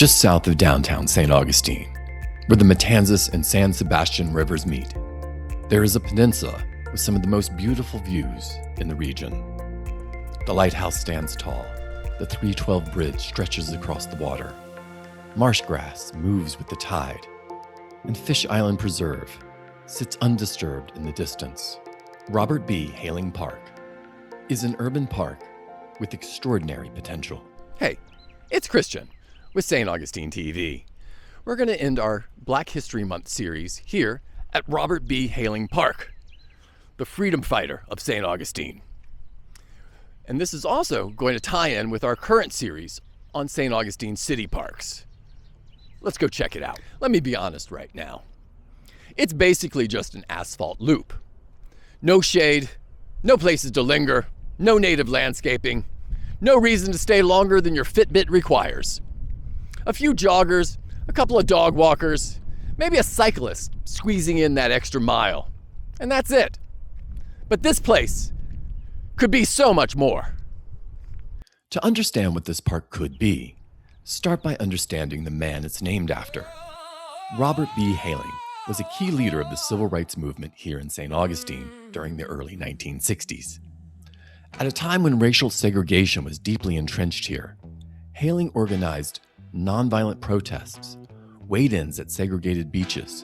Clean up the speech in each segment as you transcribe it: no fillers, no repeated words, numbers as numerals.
just south of downtown St. Augustine, where the Matanzas and San Sebastian rivers meet. There is a peninsula with some of the most beautiful views in the region. The lighthouse stands tall. The 312 bridge stretches across the water. Marsh grass moves with the tide, and Fish Island Preserve sits undisturbed in the distance. Robert B. Hayling Park is an urban park with extraordinary potential. Hey, it's Christian with St. Augustine TV. We're going to end our Black History Month series here at Robert B. Hayling Park, the freedom fighter of St. Augustine. And this is also going to tie in with our current series on St. Augustine city parks. Let's go check it out. Let me be honest right now. It's basically just an asphalt loop. No shade, no places to linger, no native landscaping, no reason to stay longer than your Fitbit requires. A few joggers, a couple of dog walkers, maybe a cyclist squeezing in that extra mile, and that's it. But this place could be so much more. To understand what this park could be, start by understanding the man it's named after. Robert B. Hayling was a key leader of the civil rights movement here in St. Augustine during the early 1960s. At a time when racial segregation was deeply entrenched here, Hayling organized nonviolent protests, wade-ins at segregated beaches,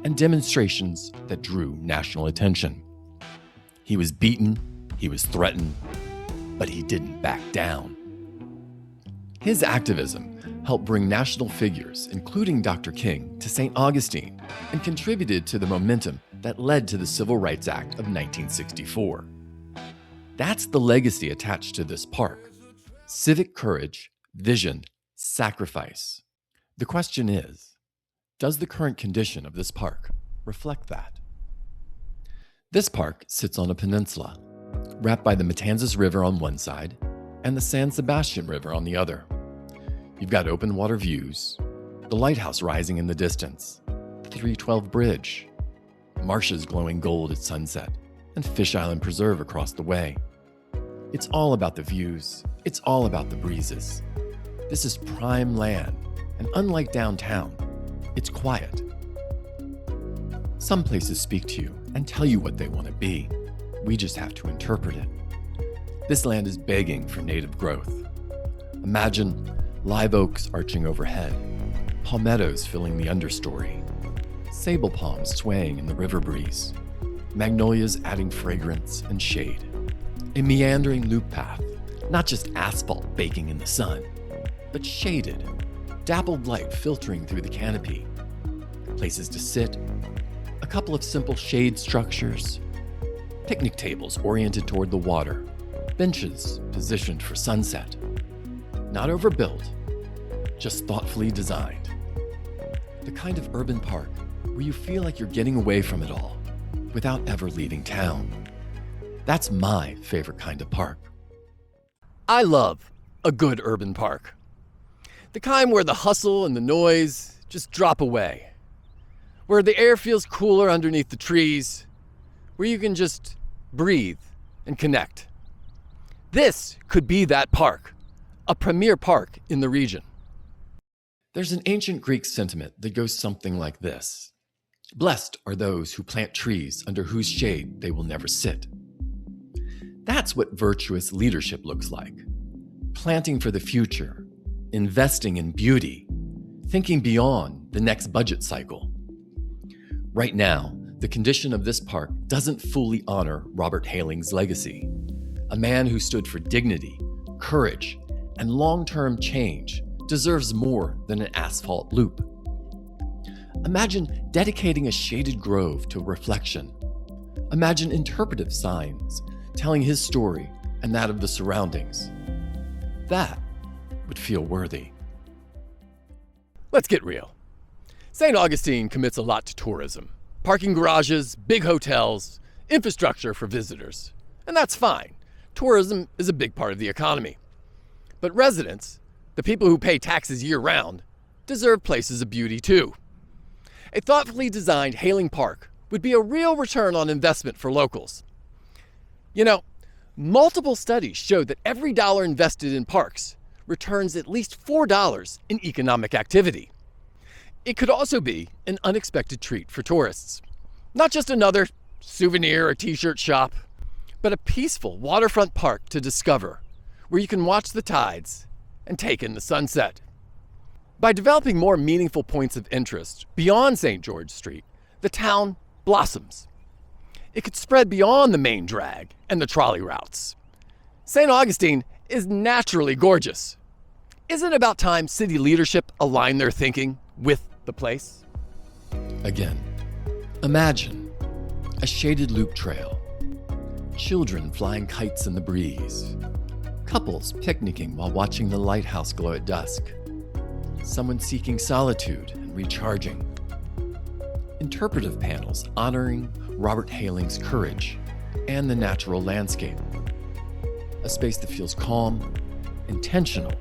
and demonstrations that drew national attention. He was beaten, he was threatened, but he didn't back down. His activism helped bring national figures, including Dr. King, to St. Augustine and contributed to the momentum that led to the Civil Rights Act of 1964. That's the legacy attached to this park: civic courage, vision, sacrifice. The question is, does the current condition of this park reflect that? This park sits on a peninsula, wrapped by the Matanzas River on one side and the San Sebastian River on the other. You've got open water views, the lighthouse rising in the distance, the 312 bridge, marshes glowing gold at sunset, and Fish Island Preserve across the way. It's all about the views. It's all about the breezes. This is prime land, and unlike downtown, it's quiet. Some places speak to you and tell you what they want to be. We just have to interpret it. This land is begging for native growth. Imagine live oaks arching overhead, palmettos filling the understory, Sabal Palms swaying in the river breeze, magnolias adding fragrance and shade, a meandering loop path, not just asphalt baking in the sun, but shaded, dappled light filtering through the canopy, places to sit, a couple of simple shade structures, picnic tables oriented toward the water, benches positioned for sunset. Not overbuilt, just thoughtfully designed. The kind of urban park where you feel like you're getting away from it all without ever leaving town. That's my favorite kind of park. I love a good urban park. The kind where the hustle and the noise just drop away. Where the air feels cooler underneath the trees. Where you can just breathe and connect. This could be that park, a premier park in the region. There's an ancient Greek sentiment that goes something like this: blessed are those who plant trees under whose shade they will never sit. That's what virtuous leadership looks like. Planting for the future, investing in beauty, thinking beyond the next budget cycle. Right now, the condition of this park doesn't fully honor Robert Hayling's legacy, a man who stood for dignity, courage, and long-term change deserves more than an asphalt loop. Imagine dedicating a shaded grove to reflection. Imagine interpretive signs telling his story and that of the surroundings. That would feel worthy. Let's get real. St. Augustine commits a lot to tourism. Parking garages, big hotels, infrastructure for visitors. And that's fine. Tourism is a big part of the economy. But residents, the people who pay taxes year-round, deserve places of beauty too. A thoughtfully designed Hayling Park would be a real return on investment for locals. You know, multiple studies show that every dollar invested in parks returns at least $4 in economic activity. It could also be an unexpected treat for tourists. Not just another souvenir or t-shirt shop, but a peaceful waterfront park to discover, where you can watch the tides and take in the sunset. By developing more meaningful points of interest beyond St. George Street, the town blossoms. It could spread beyond the main drag and the trolley routes. St. Augustine is naturally gorgeous. Isn't it about time city leadership align their thinking with the place? Again, imagine a shaded loop trail, children flying kites in the breeze, couples picnicking while watching the lighthouse glow at dusk, someone seeking solitude and recharging, interpretive panels honoring Robert Hayling's courage and the natural landscape, a space that feels calm, intentional,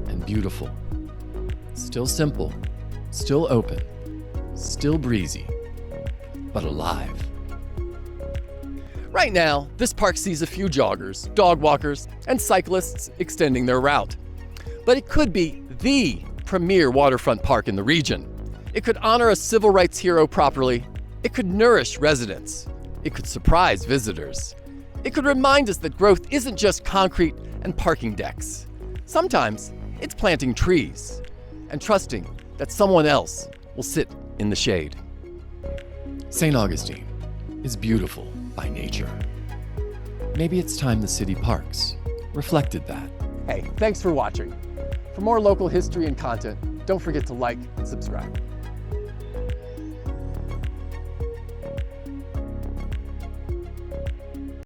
and beautiful. Still simple, still open, still breezy, but alive. Right now, this park sees a few joggers, dog walkers, and cyclists extending their route. But it could be the premier waterfront park in the region. It could honor a civil rights hero properly. It could nourish residents. It could surprise visitors. It could remind us that growth isn't just concrete and parking decks. Sometimes it's planting trees and trusting that someone else will sit in the shade. St. Augustine is beautiful by nature. Maybe it's time the city parks reflected that. Hey, thanks for watching. For more local history and content, don't forget to like and subscribe.